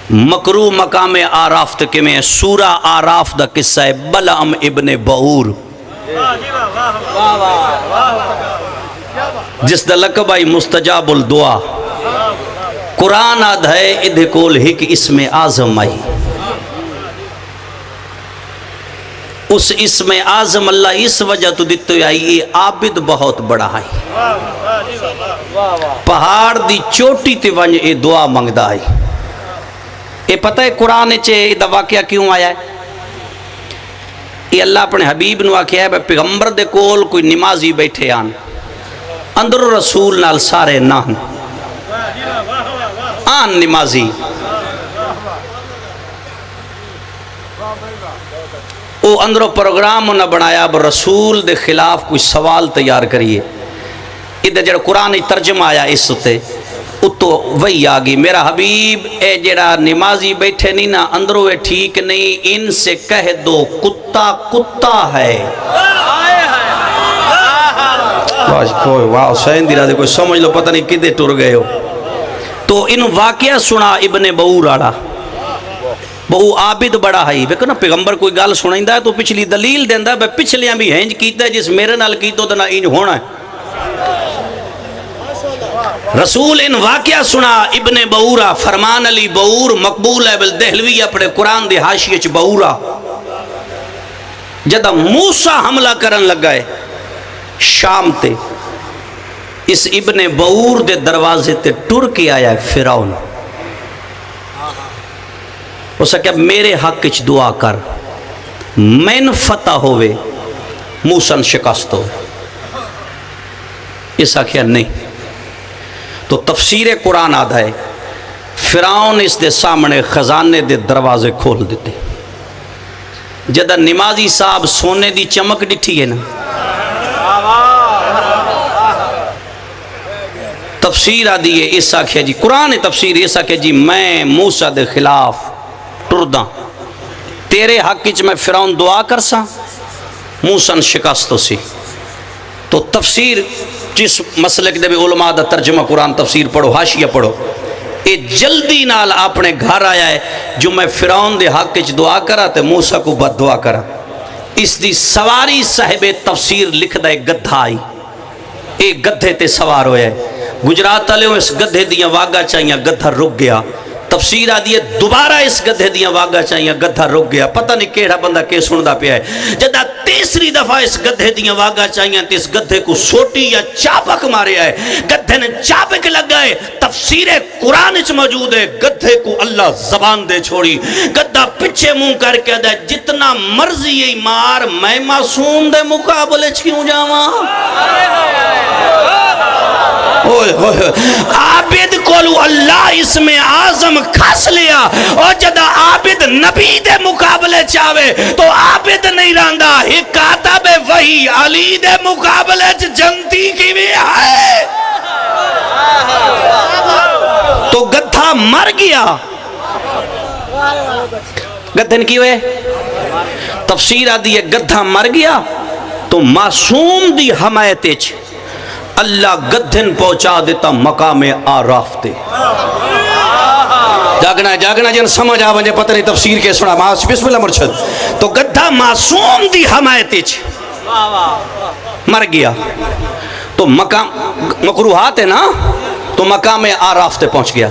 مکرو مقام آراف تک میں سورہ آراف دا قصہ ہے بلعم ابن بعور جس دا لقب آئی مستجاب الدعا قرآن آدھ ہے ادھے کول ہک اسم اعظم آئی اس اسم اعظم اللہ اس وجہ تو دیتے آئی یہ عابد بہت بڑا ہے پہاڑ دی چوٹی تے ونج اے دعا منگدا آئی اے پتہ ہے قرآن چے دا واقعہ کیوں آیا ہے یہ اللہ اپنے حبیب نو آکھیا ہے پیغمبر دے کول کوئی نمازی بیٹھے آن اندر رسول نال سارے نان آن نمازی او اندروں پروگرام نہ بنایا اب رسول دے خلاف کوئی سوال تیار کریے ادھے جڑا قرآن ترجمہ آیا اس تے اتو وہی آگی میرا حبیب اے جڑا نمازی بیٹھے نہیں نا اندروں اے ٹھیک نہیں ان سے کہہ دو کتا کتا ہے واہ سین دی رہا دے کوئی سمجھ لو پتہ نہیں کدے ٹر گئے ہو تو ان واقعہ سنا ابن بعور آڑا بہو عابد بڑا ہے ویکھو نا پیغمبر کوئی گال سنائندہ ہے تو پچھلی دلیل دیندہ ہے پچھلیاں بھی ہینج کیتا ہے جس میرے نال کیتو دنا انج ہونا ہے رسول ان واقعہ سنا ابن بعورہ فرمان علی بعور مقبول ہے بالدہلوی اپنے قرآن دے حاشیے چ بعورہ جدہ موسیٰ حملہ کرن لگا ہے شام تے اس ابن بعور دے دروازے تے ٹر کے آیا ہے فرعون اسے کہ میرے حق کچھ دعا کر میں فتح ہوئے موسیٰ شکست ہو اس آخیا نہیں تو تفسیر قرآن آدھا ہے فرعون اس دے سامنے خزانے دے دروازے کھول دیتے جدہ نمازی صاحب سونے دی چمک ڈٹھی ہے نا تفسیر آدھی ہے اس آخیا جی قرآن تفسیر اس آخیا جی میں موسیٰ دے خلاف ٹرداں تیرے حق کچھ میں فرعون دعا کرساں موسیٰ شکستو سی تو تفسیر جس مسلک دے بھی علماء دا ترجمہ قرآن تفسیر پڑھو حاشیہ پڑھو اے جلدی نال اپنے گھر آیا ہے جو میں فرعون دے حق کچھ دعا کرا تے موسیٰ کو بد دعا کرا اس دی سواری صاحب تفسیر لکھ دا ایک گدھا آئی ایک گدھے تے سوار ہویا ہے گجرات علیہ اس گدھے دیاں واگا چاہیاں گدھا رک گیا تفسیر آدھی دوبارہ اس گدھے دیاں واگا چاہیاں گدھا رک گیا پتہ نہیں کیڑا بندہ کے سندہ پیا ہے جدہ تیسری دفعہ اس گدھے دیاں واگا چاہیاں تو اس گدھے کو سوٹی یا چاپک مارے آئے گدھے نے چاپک لگ گئے تفسیر قرآن اس موجود ہے گدھے کو اللہ زبان دے چھوڑی گدھا پچھے منہ کر کے دے جتنا مرضی یہ مار میں معصوم دے مقابلے کیوں جاواں عابد کولو اللہ اس میں اعظم کھاس لیا اور جدہ عابد نبی دے مقابلے چاہوے تو عابد نہیں راندہ ایک کاتب وحی علی دے مقابلے جنتی کی بھی ہے تو گدھا مر گیا گدھن کی ہوئے تفسیر آدھی ہے گدھا مر گیا تو معصوم دی حمایت اللہ گدھن پہنچا دیتا مقام آراف تے جاگنا جن سمجھ آوانجے پتہ نہیں تفسیر کے سنا بسم اللہ مرشد تو گدھا معصوم دی حمایت مر گیا تو مقام مکروہات ہے نا تو مقام آراف تے پہنچ گیا